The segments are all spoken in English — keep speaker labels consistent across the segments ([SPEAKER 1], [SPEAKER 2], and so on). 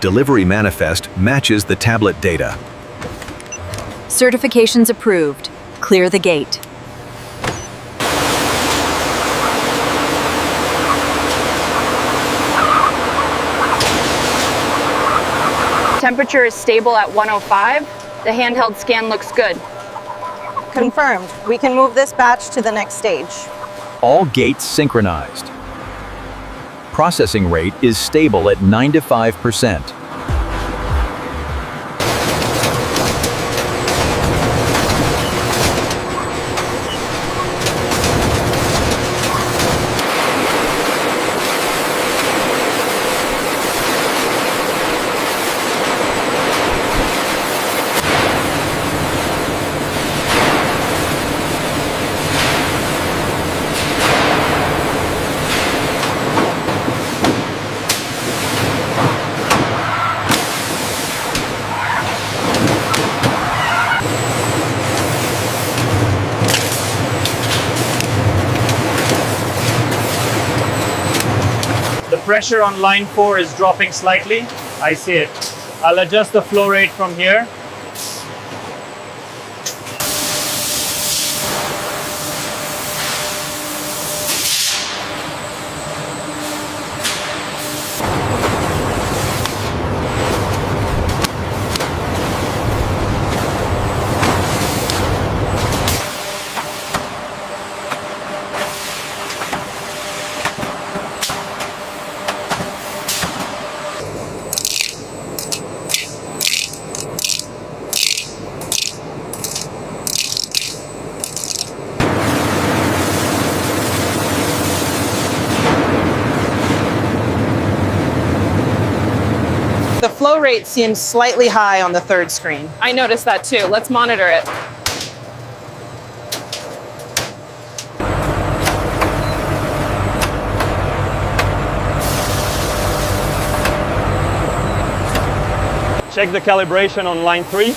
[SPEAKER 1] Delivery manifest matches the tablet data.
[SPEAKER 2] Certifications approved. Clear the gate.
[SPEAKER 3] Temperature is stable at 105. The handheld scan looks good.
[SPEAKER 4] Confirmed. We can move this batch to the next stage.
[SPEAKER 1] All gates synchronized. Processing rate is stable at 95%.
[SPEAKER 5] The pressure on line 4 is dropping slightly. I see it. I'll adjust the flow rate from here.
[SPEAKER 4] The flow rate seems slightly high on the third screen.
[SPEAKER 3] I noticed that too. Let's monitor it.
[SPEAKER 5] Check the calibration on line 3.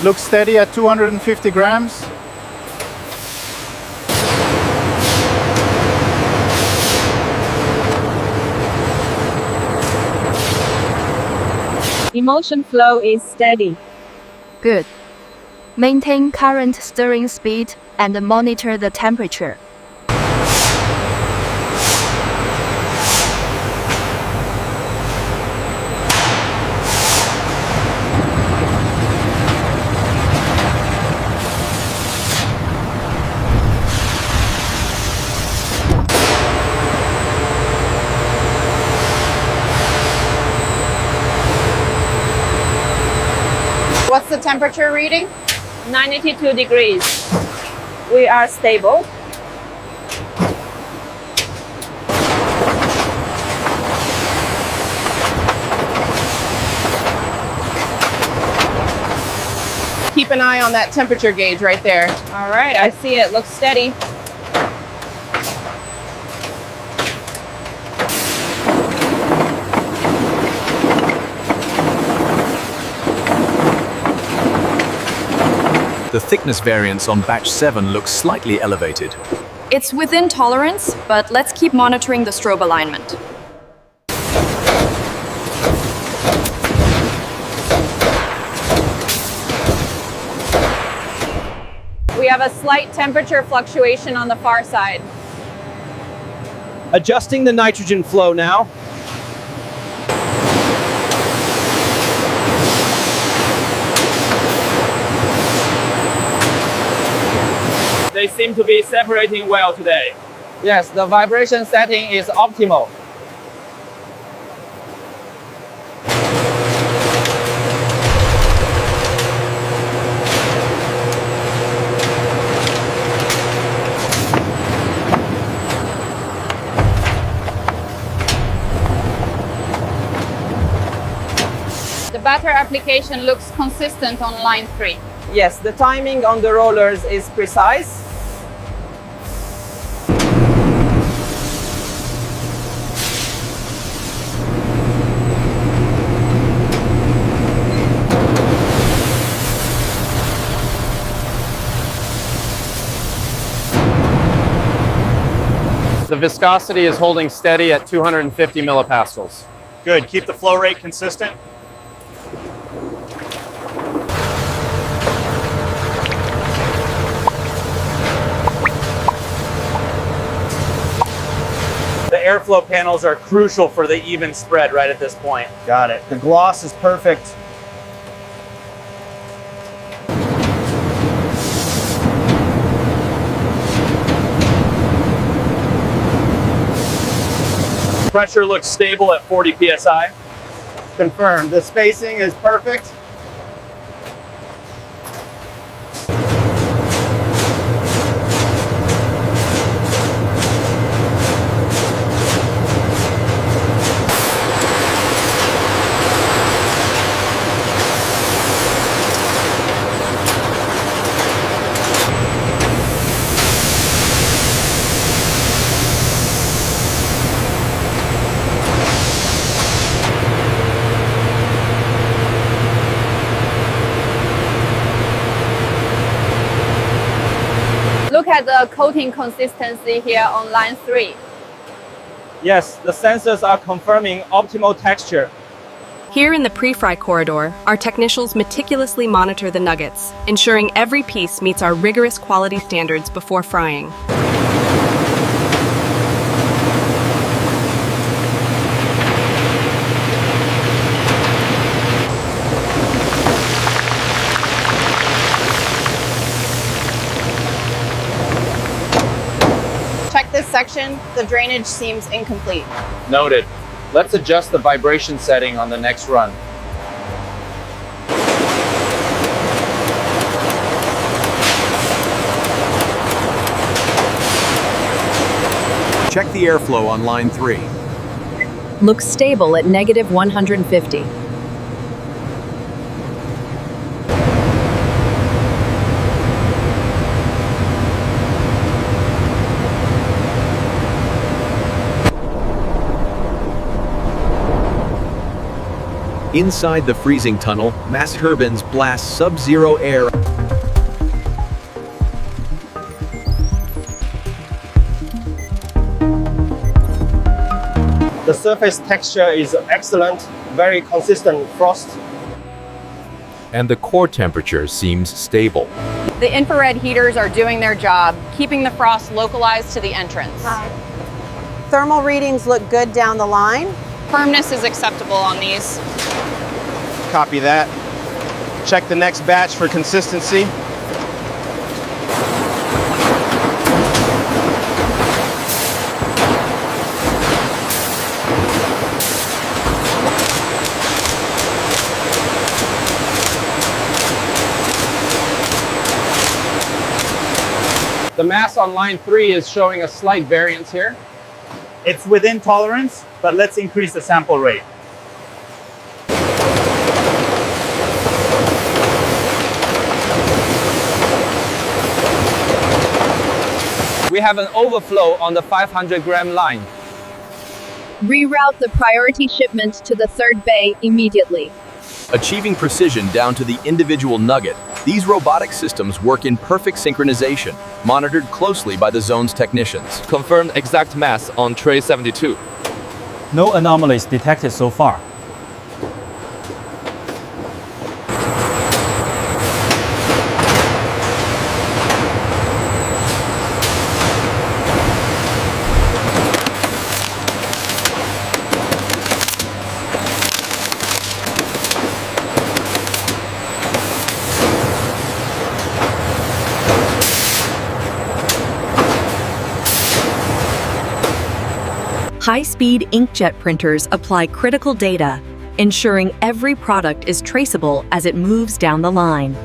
[SPEAKER 6] Looks steady at 250 grams.
[SPEAKER 7] Emotion flow is steady.
[SPEAKER 2] Good. Maintain current stirring speed and monitor the temperature.
[SPEAKER 3] What's the temperature reading?
[SPEAKER 7] 92 degrees. We are stable.
[SPEAKER 4] Keep an eye on that temperature gauge right there.
[SPEAKER 7] All right, I see it. Looks steady.
[SPEAKER 1] The thickness variance on batch 7 looks slightly elevated.
[SPEAKER 2] It's within tolerance, but let's keep monitoring the strobe alignment.
[SPEAKER 3] We have a slight temperature fluctuation on the far side.
[SPEAKER 8] Adjusting the nitrogen flow now.
[SPEAKER 5] They seem to be separating well today.
[SPEAKER 8] Yes, the vibration setting is optimal.
[SPEAKER 3] The batter application looks consistent on line 3.
[SPEAKER 8] Yes, the timing on the rollers is precise. The viscosity is holding steady at 250 millipascals.
[SPEAKER 5] Good, keep the flow rate consistent. The airflow panels are crucial for the even spread right at this point.
[SPEAKER 8] Got it. The gloss is perfect.
[SPEAKER 5] Pressure looks stable at 40 psi.
[SPEAKER 8] Confirmed. The spacing is perfect.
[SPEAKER 3] Look at the coating consistency here on line 3.
[SPEAKER 8] Yes, the sensors are confirming optimal texture.
[SPEAKER 9] Here in the pre-fry corridor, our technicians meticulously monitor the nuggets, ensuring every piece meets our rigorous quality standards before frying.
[SPEAKER 4] Check this section. The drainage seems incomplete.
[SPEAKER 10] Noted. Let's adjust the vibration setting on the next run.
[SPEAKER 1] Check the airflow on line 3.
[SPEAKER 9] Looks stable at negative 150.
[SPEAKER 1] Inside the freezing tunnel, mass turbines blast sub-zero air.
[SPEAKER 8] The surface texture is excellent, very consistent frost.
[SPEAKER 11] And the core temperature seems stable.
[SPEAKER 3] The infrared heaters are doing their job, keeping the frost localized to the entrance.
[SPEAKER 4] Thermal readings look good down the line.
[SPEAKER 3] Firmness is acceptable on these.
[SPEAKER 8] Copy that. Check the next batch for consistency.
[SPEAKER 10] The mass on line 3 is showing a slight variance here.
[SPEAKER 5] It's within tolerance, but let's increase the sample rate.
[SPEAKER 8] We have an overflow on the 500-gram line.
[SPEAKER 2] Reroute the priority shipment to the third bay immediately.
[SPEAKER 1] Achieving precision down to the individual nugget, these robotic systems work in perfect synchronization, monitored closely by the zone's technicians.
[SPEAKER 11] Confirmed exact mass on tray 72.
[SPEAKER 5] No anomalies detected so far.
[SPEAKER 9] High-speed inkjet printers apply critical data, ensuring every product is traceable as it moves down the line.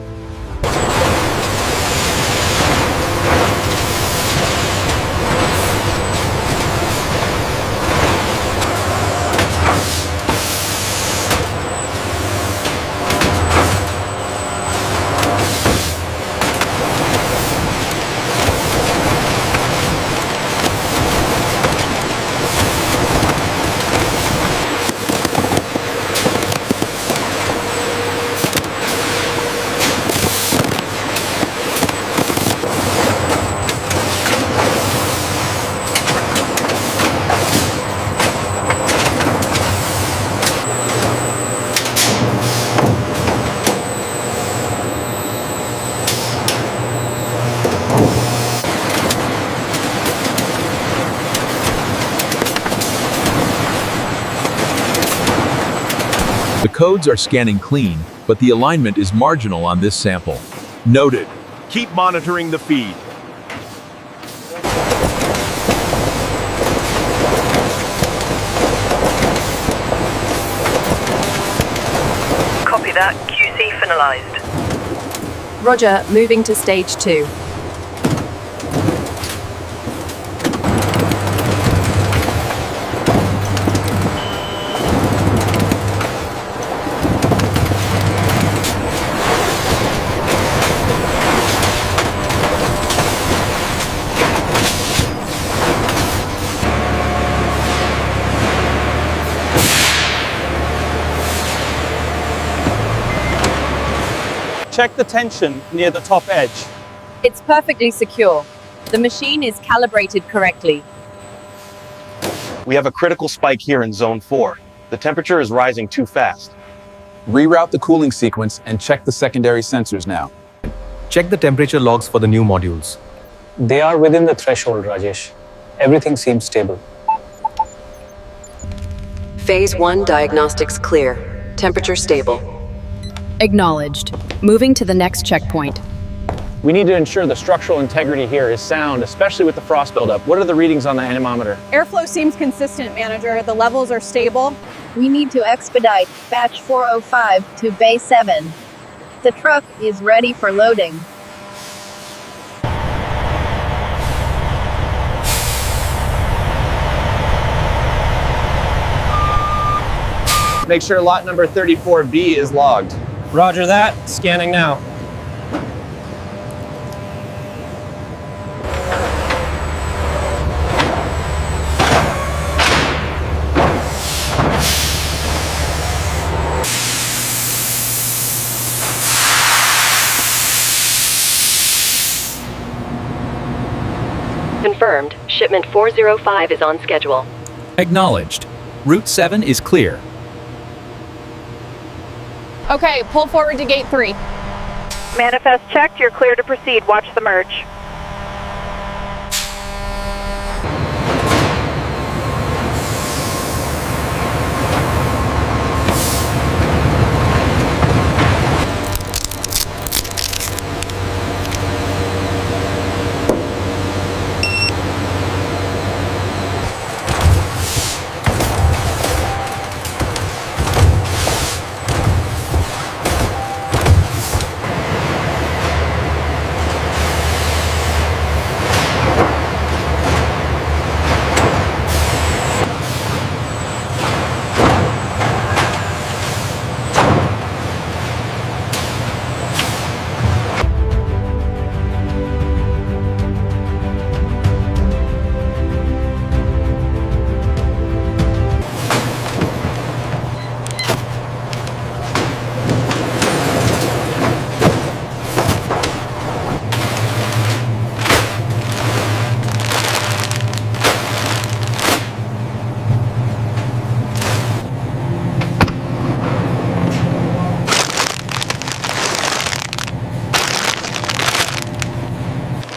[SPEAKER 1] codes are scanning clean, but the alignment is marginal on this sample.
[SPEAKER 12] Noted. Keep monitoring the feed.
[SPEAKER 13] Copy that. QC finalized.
[SPEAKER 9] Roger, moving to stage 2.
[SPEAKER 5] Check the tension near the top edge.
[SPEAKER 7] It's perfectly secure. The machine is calibrated correctly.
[SPEAKER 8] We have a critical spike here in zone 4. The temperature is rising too fast.
[SPEAKER 14] Reroute the cooling sequence and check the secondary sensors now.
[SPEAKER 15] Check the temperature logs for the new modules.
[SPEAKER 16] They are within the threshold, Rajesh. Everything seems stable.
[SPEAKER 17] Phase 1 diagnostics clear. Temperature stable.
[SPEAKER 9] Acknowledged. Moving to the next checkpoint.
[SPEAKER 10] We need to ensure the structural integrity here is sound, especially with the frost buildup. What are the readings on the anemometer?
[SPEAKER 4] Airflow seems consistent, Manager. The levels are stable.
[SPEAKER 18] We need to expedite batch 405 to Bay 7. The truck is ready for loading.
[SPEAKER 10] Make sure lot number 34B is logged.
[SPEAKER 5] Roger that. Scanning now.
[SPEAKER 17] Confirmed. Shipment 405 is on schedule.
[SPEAKER 19] Acknowledged. Route 7 is clear.
[SPEAKER 3] Okay, pull forward to gate 3.
[SPEAKER 13] Manifest checked. You're clear to proceed. Watch the merge.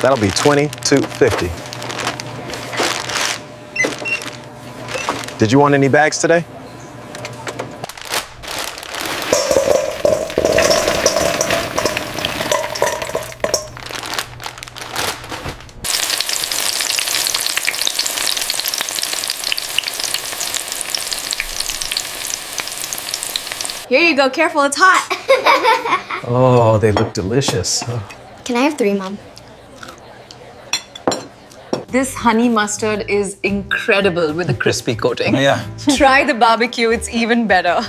[SPEAKER 8] That'll be 22.50. Did you want any bags today?
[SPEAKER 20] Here you go, careful, it's hot.
[SPEAKER 15] Oh, they look delicious. Oh.
[SPEAKER 20] Can I have 3, Mom?
[SPEAKER 21] This honey mustard is incredible with a crispy coating.
[SPEAKER 15] Yeah.
[SPEAKER 21] Try the barbecue, it's even better.